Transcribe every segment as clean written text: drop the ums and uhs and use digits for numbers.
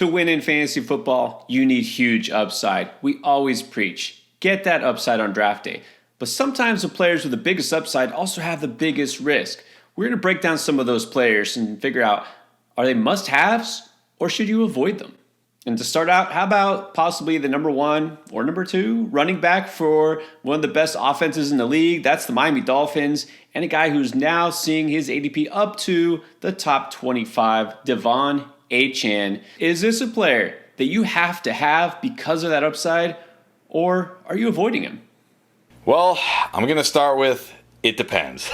To win in fantasy football, you need huge upside. We always preach, get that upside on draft day. But sometimes the players with the biggest upside also have the biggest risk. We're going to break down some of those players and figure out, are they must-haves or should you avoid them? And to start out, how about possibly the number 1 or number 2 running back for one of the best offenses in the league? That's the Miami Dolphins, and a guy who's now seeing his ADP up to the top 25, Devon Achane. Is this a player that you have to have because of that upside, or are you avoiding him? Well, I'm going to start with it depends.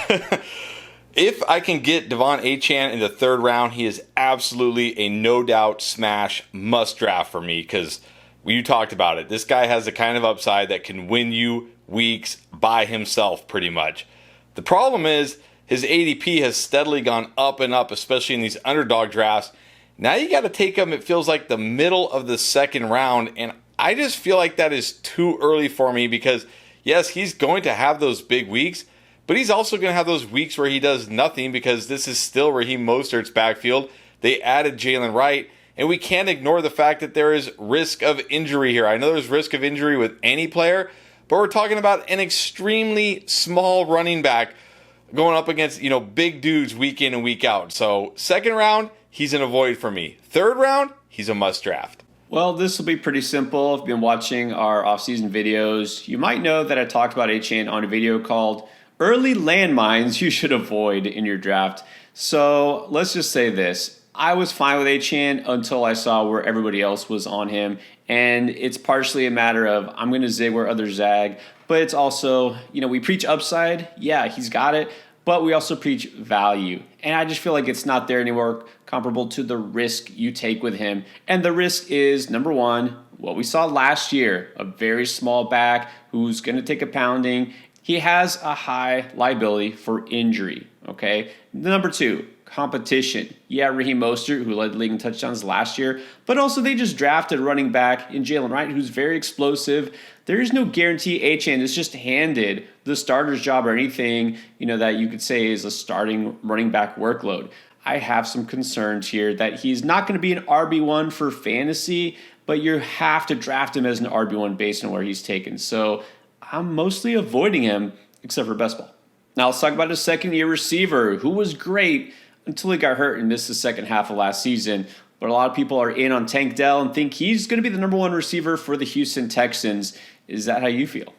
If I can get Devon Achane in the 3rd round, he is absolutely a no-doubt smash must draft for me because you talked about it. This guy has the kind of upside that can win you weeks by himself pretty much. The problem is his ADP has steadily gone up and up, especially in these underdog drafts. Now you got to take him, it feels like the middle of the 2nd round, and I just feel like that is too early for me because, yes, he's going to have those big weeks, but he's also going to have those weeks where he does nothing because this is still Raheem Mostert's backfield. They added Jalen Wright, and we can't ignore the fact that there is risk of injury here. I know there's risk of injury with any player, but we're talking about an extremely small running back going up against, big dudes week in and week out. So 2nd round, he's an avoid for me. 3rd round, he's a must draft. Well, this will be pretty simple. If you've been watching our offseason videos, you might know that I talked about Achane on a video called Early Landmines You Should Avoid in Your Draft. So let's just say this. I was fine with Achane until I saw where everybody else was on him. And it's partially a matter of I'm going to zig where others zag. But it's also, we preach upside. Yeah, he's got it. But we also preach value. And I just feel like it's not there anymore comparable to the risk you take with him. And the risk is, number 1, what we saw last year, a very small back who's going to take a pounding. He has a high liability for injury, okay? Number 2, competition. Yeah, Raheem Mostert, who led the league in touchdowns last year, but also they just drafted a running back in Jalen Wright, who's very explosive. There is no guarantee Achane is just handed the starter's job or anything, that you could say is a starting running back workload. I have some concerns here that he's not going to be an RB1 for fantasy, but you have to draft him as an RB1 based on where he's taken. So I'm mostly avoiding him, except for best ball. Now let's talk about a 2nd-year receiver who was great until he got hurt and missed the second half of last season. But a lot of people are in on Tank Dell and think he's going to be the number 1 receiver for the Houston Texans. Is that how you feel?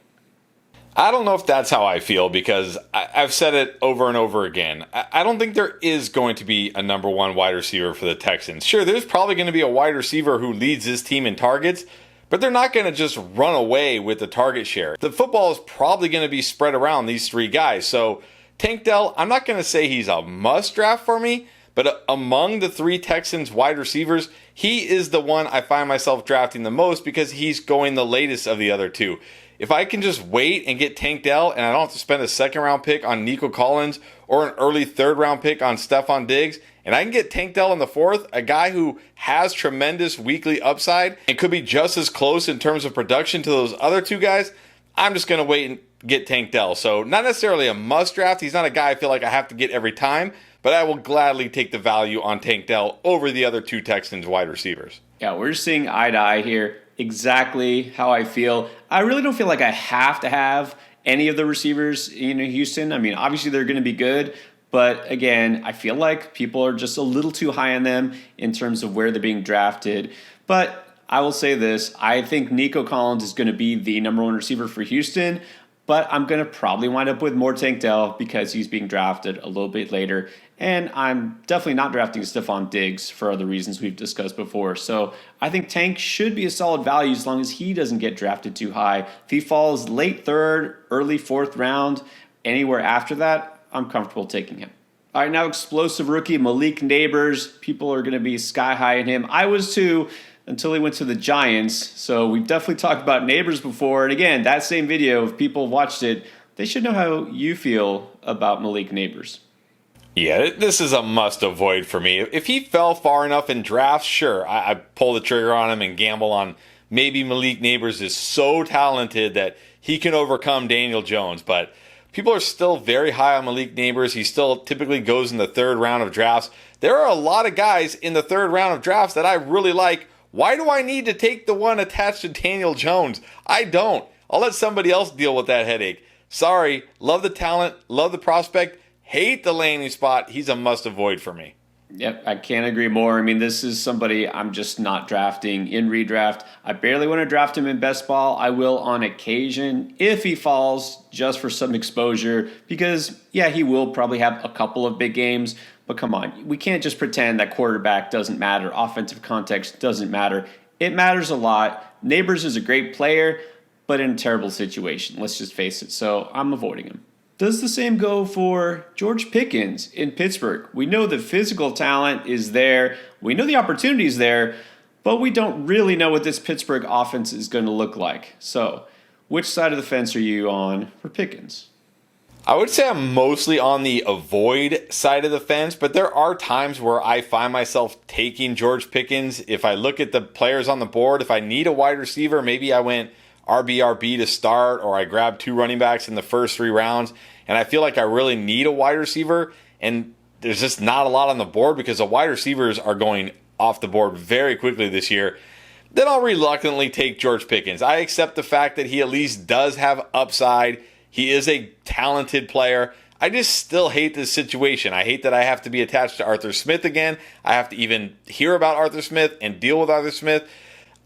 I don't know if that's how I feel because I've said it over and over again. I don't think there is going to be a number 1 wide receiver for the Texans. Sure, there's probably going to be a wide receiver who leads this team in targets, but they're not going to just run away with the target share. The football is probably going to be spread around these 3 guys. So Tank Dell, I'm not going to say he's a must draft for me, but among the 3 Texans wide receivers, he is the one I find myself drafting the most because he's going the latest of the other 2. If I can just wait and get Tank Dell and I don't have to spend a 2nd round pick on Nico Collins or an early 3rd round pick on Stephon Diggs, and I can get Tank Dell in the 4th, a guy who has tremendous weekly upside and could be just as close in terms of production to those other 2 guys, I'm just going to wait and get Tank Dell. So not necessarily a must draft. He's not a guy I feel like I have to get every time, but I will gladly take the value on Tank Dell over the other 2 Texans wide receivers. Yeah, we're seeing eye to eye here. Exactly how I feel. I really don't feel like I have to have any of the receivers in Houston. I mean, obviously they're going to be good, but again, I feel like people are just a little too high on them in terms of where they're being drafted. But I will say this, I think Nico Collins is going to be the number 1 receiver for Houston, but I'm going to probably wind up with more Tank Dell because he's being drafted a little bit later. And I'm definitely not drafting Stephon Diggs for other reasons we've discussed before. So I think Tank should be a solid value as long as he doesn't get drafted too high. If he falls late 3rd, early 4th round, anywhere after that, I'm comfortable taking him. All right, now explosive rookie Malik Neighbors. People are going to be sky high in him. I was too until he went to the Giants. So we've definitely talked about Neighbors before. And again, that same video, if people watched it, they should know how you feel about Malik Neighbors. Yeah, this is a must avoid for me. If he fell far enough in drafts, sure, I pull the trigger on him and gamble on maybe Malik Neighbors is so talented that he can overcome Daniel Jones. But people are still very high on Malik Neighbors. He still typically goes in the 3rd round of drafts. There are a lot of guys in the 3rd round of drafts that I really like Why do I need to take the one attached to Daniel Jones? I don't. I'll let somebody else deal with that headache. Sorry, love the talent, love the prospect, hate the landing spot. He's a must avoid for me. Yep, I can't agree more. I mean, this is somebody I'm just not drafting in redraft. I barely want to draft him in best ball. I will on occasion if he falls just for some exposure because, yeah, he will probably have a couple of big games. But come on, we can't just pretend that quarterback doesn't matter. Offensive context doesn't matter. It matters a lot. Neighbors is a great player, but in a terrible situation. Let's just face it. So I'm avoiding him. Does the same go for George Pickens in Pittsburgh? We know the physical talent is there. We know the opportunity is there, but we don't really know what this Pittsburgh offense is going to look like. So which side of the fence are you on for Pickens? I would say I'm mostly on the avoid side of the fence, but there are times where I find myself taking George Pickens. If I look at the players on the board, if I need a wide receiver, maybe I went RB to start, or I grabbed 2 running backs in the first 3 rounds, and I feel like I really need a wide receiver, and there's just not a lot on the board because the wide receivers are going off the board very quickly this year, then I'll reluctantly take George Pickens. I accept the fact that he at least does have upside. He is a talented player. I just still hate this situation. I hate that I have to be attached to Arthur Smith again. I have to even hear about Arthur Smith and deal with Arthur Smith.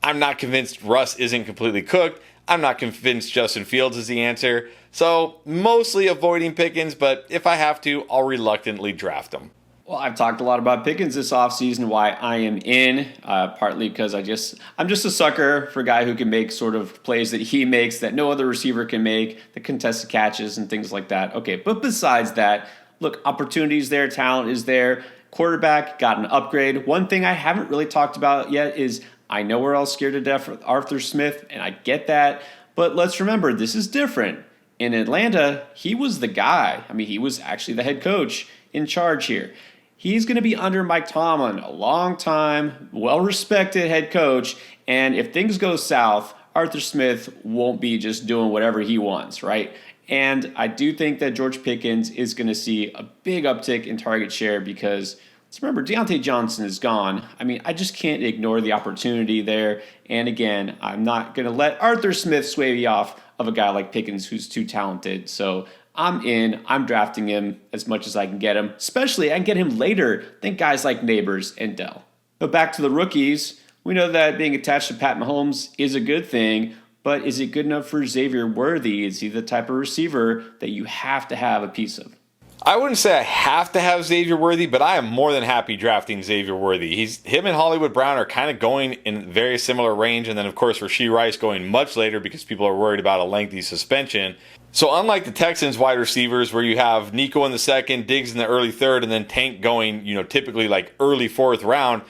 I'm not convinced Russ isn't completely cooked. I'm not convinced Justin Fields is the answer. So mostly avoiding Pickens, but if I have to, I'll reluctantly draft him. Well, I've talked a lot about Pickens this offseason, why I am in, partly because I'm just a sucker for a guy who can make sort of plays that he makes that no other receiver can make, the contested catches and things like that. Okay, but besides that, look, opportunity is there, talent is there, quarterback got an upgrade. One thing I haven't really talked about yet is I know we're all scared to death with Arthur Smith, and I get that, but let's remember, this is different. In Atlanta, he was the guy. I mean, he was actually the head coach in charge here. He's going to be under Mike Tomlin a long time, well-respected head coach, and if things go south, Arthur Smith won't be just doing whatever he wants, right? And I do think that George Pickens is going to see a big uptick in target share because let's remember, Deontay Johnson is gone. I mean, I just can't ignore the opportunity there. And again, I'm not going to let Arthur Smith sway me off of a guy like Pickens who's too talented. So I'm in. I'm drafting him as much as I can get him. Especially, I can get him later than guys like Neighbors and Dell. But back to the rookies. We know that being attached to Pat Mahomes is a good thing, but is it good enough for Xavier Worthy? Is he the type of receiver that you have to have a piece of? I wouldn't say I have to have Xavier Worthy, but I am more than happy drafting Xavier Worthy. Him and Hollywood Brown are kind of going in very similar range, and then of course Rashee Rice going much later because people are worried about a lengthy suspension. So unlike the Texans wide receivers where you have Nico in the second, Diggs in the early third, and then Tank going, typically like early 4th round,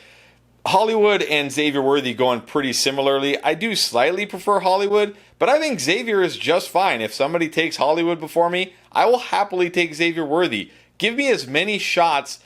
Hollywood and Xavier Worthy going pretty similarly. I do slightly prefer Hollywood, but I think Xavier is just fine. If somebody takes Hollywood before me, I will happily take Xavier Worthy. Give me as many shots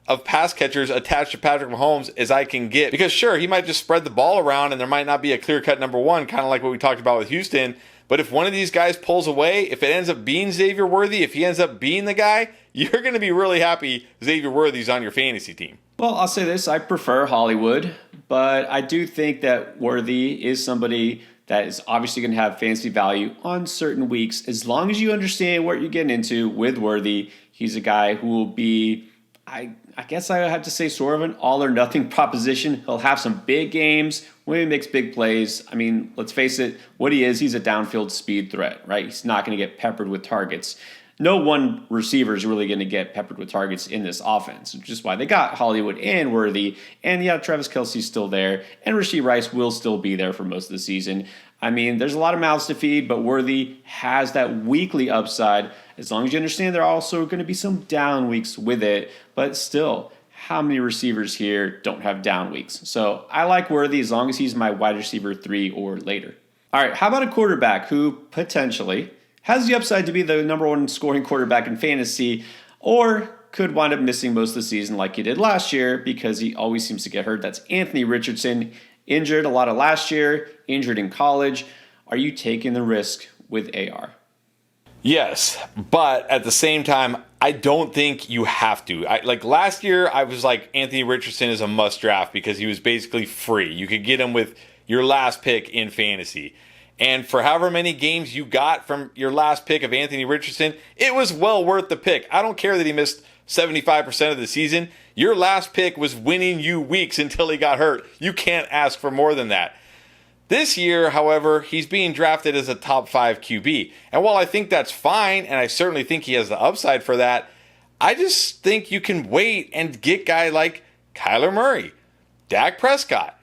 of pass catchers attached to Patrick Mahomes as I can get. Because sure, he might just spread the ball around and there might not be a clear-cut number one, kind of like what we talked about with Houston. But if one of these guys pulls away, if it ends up being Xavier Worthy, if he ends up being the guy, you're going to be really happy Xavier Worthy's on your fantasy team. Well, I'll say this. I prefer Hollywood, but I do think that Worthy is somebody that is obviously going to have fantasy value on certain weeks. As long as you understand what you're getting into with Worthy, he's a guy who will be, I guess I have to say, sort of an all-or-nothing proposition. He'll have some big games when he makes big plays. I mean, let's face it, what he is, he's a downfield speed threat, right? He's not going to get peppered with targets. No one receiver is really going to get peppered with targets in this offense, which is why they got Hollywood and Worthy. And yeah, Travis Kelce's still there, and Rashee Rice will still be there for most of the season. I mean, there's a lot of mouths to feed, but Worthy has that weekly upside. As long as you understand there are also going to be some down weeks with it, but still, how many receivers here don't have down weeks? So I like Worthy as long as he's my wide receiver 3 or later. All right, how about a quarterback who potentially has the upside to be the number 1 scoring quarterback in fantasy, or could wind up missing most of the season like he did last year because he always seems to get hurt? That's Anthony Richardson. Injured a lot of last year, injured in college. Are you taking the risk with AR? Yes, but at the same time, I don't think you have to. Like last year, I was like, Anthony Richardson is a must draft because he was basically free. You could get him with your last pick in fantasy. And for however many games you got from your last pick of Anthony Richardson, it was well worth the pick. I don't care that he missed 75% of the season. Your last pick was winning you weeks until he got hurt. You can't ask for more than that. This year, however, he's being drafted as a top 5 QB. And while I think that's fine, and I certainly think he has the upside for that, I just think you can wait and get guys like Kyler Murray, Dak Prescott,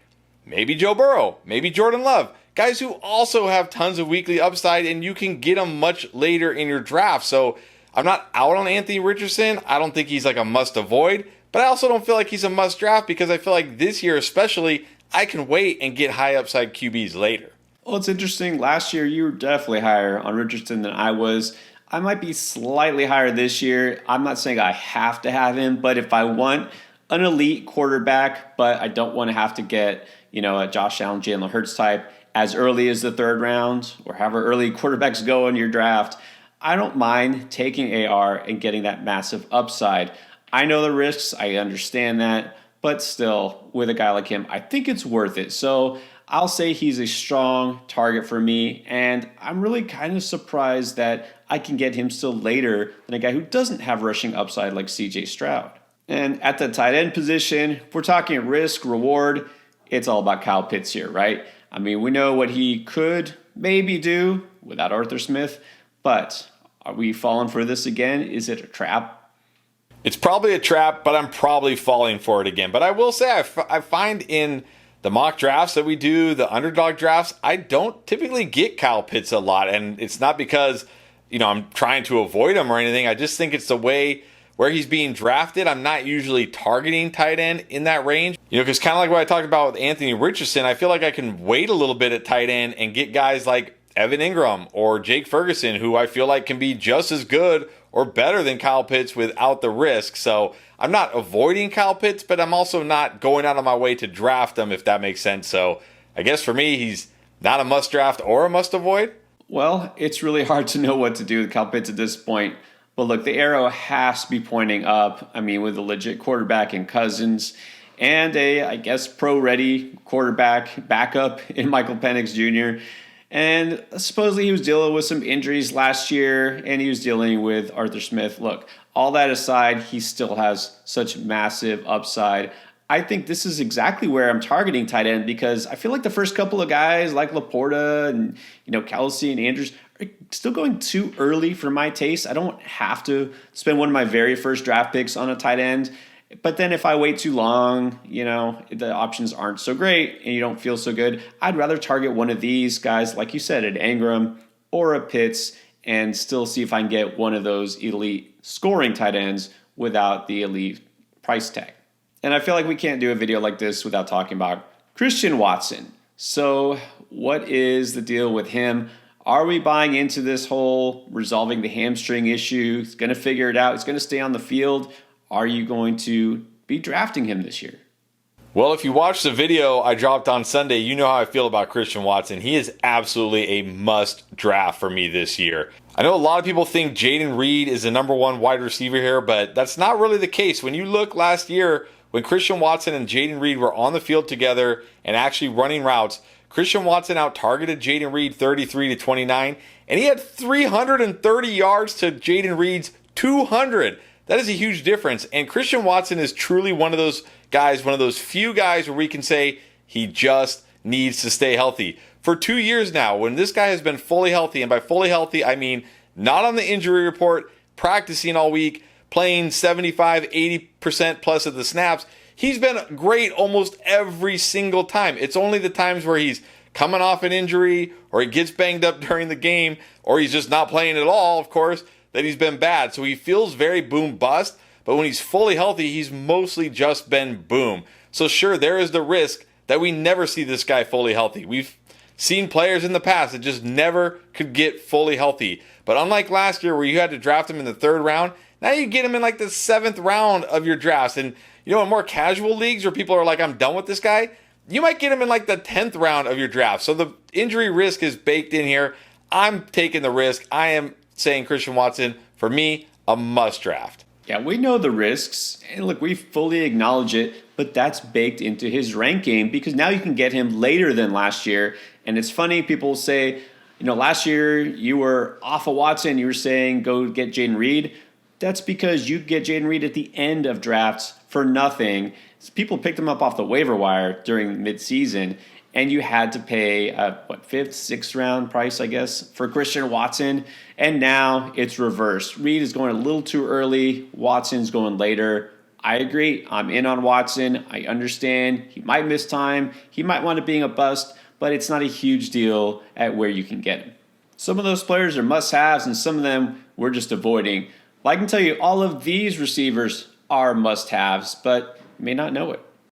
maybe Joe Burrow, maybe Jordan Love. Guys who also have tons of weekly upside, and you can get them much later in your draft. So I'm not out on Anthony Richardson. I don't think he's like a must avoid, but I also don't feel like he's a must draft because I feel like this year especially, I can wait and get high upside QBs later. Well, it's interesting. Last year, you were definitely higher on Richardson than I was. I might be slightly higher this year. I'm not saying I have to have him, but if I want an elite quarterback, but I don't want to have to get, a Josh Allen, Jalen Hurts type as early as the third round or however early quarterbacks go in your draft, I don't mind taking AR and getting that massive upside. I know the risks. I understand that. But still, with a guy like him, I think it's worth it. So I'll say he's a strong target for me. And I'm really kind of surprised that I can get him still later than a guy who doesn't have rushing upside like CJ Stroud. And at the tight end position, if we're talking risk, reward, it's all about Kyle Pitts here, right? I mean, we know what he could maybe do without Arthur Smith. But are we falling for this again? Is it a trap? It's probably a trap, but I'm probably falling for it again. But I will say, I find in the mock drafts that we do, the underdog drafts, I don't typically get Kyle Pitts a lot. And it's not because, I'm trying to avoid him or anything. I just think it's the way where he's being drafted. I'm not usually targeting tight end in that range. Because kind of like what I talked about with Anthony Richardson, I feel like I can wait a little bit at tight end and get guys like Evan Ingram or Jake Ferguson, who I feel like can be just as good or better than Kyle Pitts without the risk. So I'm not avoiding Kyle Pitts, but I'm also not going out of my way to draft him, if that makes sense. So I guess for me, he's not a must draft or a must avoid. Well, it's really hard to know what to do with Kyle Pitts at this point. But look, the arrow has to be pointing up. I mean, with a legit quarterback in Cousins and pro-ready quarterback backup in Michael Penix Jr., and supposedly he was dealing with some injuries last year, and he was dealing with Arthur Smith. Look, all that aside, he still has such massive upside. I think this is exactly where I'm targeting tight end because I feel like the first couple of guys like Laporta and Kelsey and Andrews are still going too early for my taste. I don't have to spend one of my very first draft picks on a tight end. But then if I wait too long, the options aren't so great and you don't feel so good, I'd rather target one of these guys, like you said, an Ingram or a Pitts, and still see if I can get one of those elite scoring tight ends without the elite price tag. And I feel like we can't do a video like this without talking about Christian Watson. So what is the deal with him? Are we buying into this whole resolving the hamstring issue? He's going to figure it out. He's going to stay on the field. Are you going to be drafting him this year? Well, if you watched the video I dropped on Sunday, you know how I feel about Christian Watson. He is absolutely a must draft for me this year. I know a lot of people think Jayden Reed is the number one wide receiver here, but that's not really the case. When you look last year, when Christian Watson and Jayden Reed were on the field together and actually running routes, Christian Watson out-targeted Jayden Reed 33-29, and he had 330 yards to Jayden Reed's 200. That is a huge difference. And Christian Watson is truly one of those guys, one of those few guys where we can say he just needs to stay healthy. For 2 years now, when this guy has been fully healthy, and by fully healthy, I mean not on the injury report, practicing all week, playing 75-80% plus of the snaps, he's been great almost every single time. It's only the times where he's coming off an injury or he gets banged up during the game or he's just not playing at all, of course, that he's been bad. So he feels very boom bust, but when he's fully healthy, he's mostly just been boom. So sure, there is the risk that we never see this guy fully healthy. We've seen players in the past that just never could get fully healthy. But unlike last year where you had to draft him in the 3rd round, now you get him in like the 7th round of your drafts. And in more casual leagues where people are like, I'm done with this guy, you might get him in like the 10th round of your draft. So the injury risk is baked in here. I'm taking the risk. I am saying Christian Watson, for me, a must draft. Yeah, we know the risks, and look, we fully acknowledge it, but that's baked into his ranking because now you can get him later than last year. And it's funny, people say, last year you were off of Watson, you were saying go get Jaden Reed. That's because you get Jaden Reed at the end of drafts for nothing. People picked him up off the waiver wire during midseason, and you had to pay a fifth, sixth round price, I guess, for Christian Watson. And now it's reversed. Reed is going a little too early. Watson's going later. I agree. I'm in on Watson. I understand he might miss time. He might wind up being a bust, but it's not a huge deal at where you can get him. Some of those players are must-haves, and some of them we're just avoiding. Well, I can tell you all of these receivers are must-haves, but you may not know it.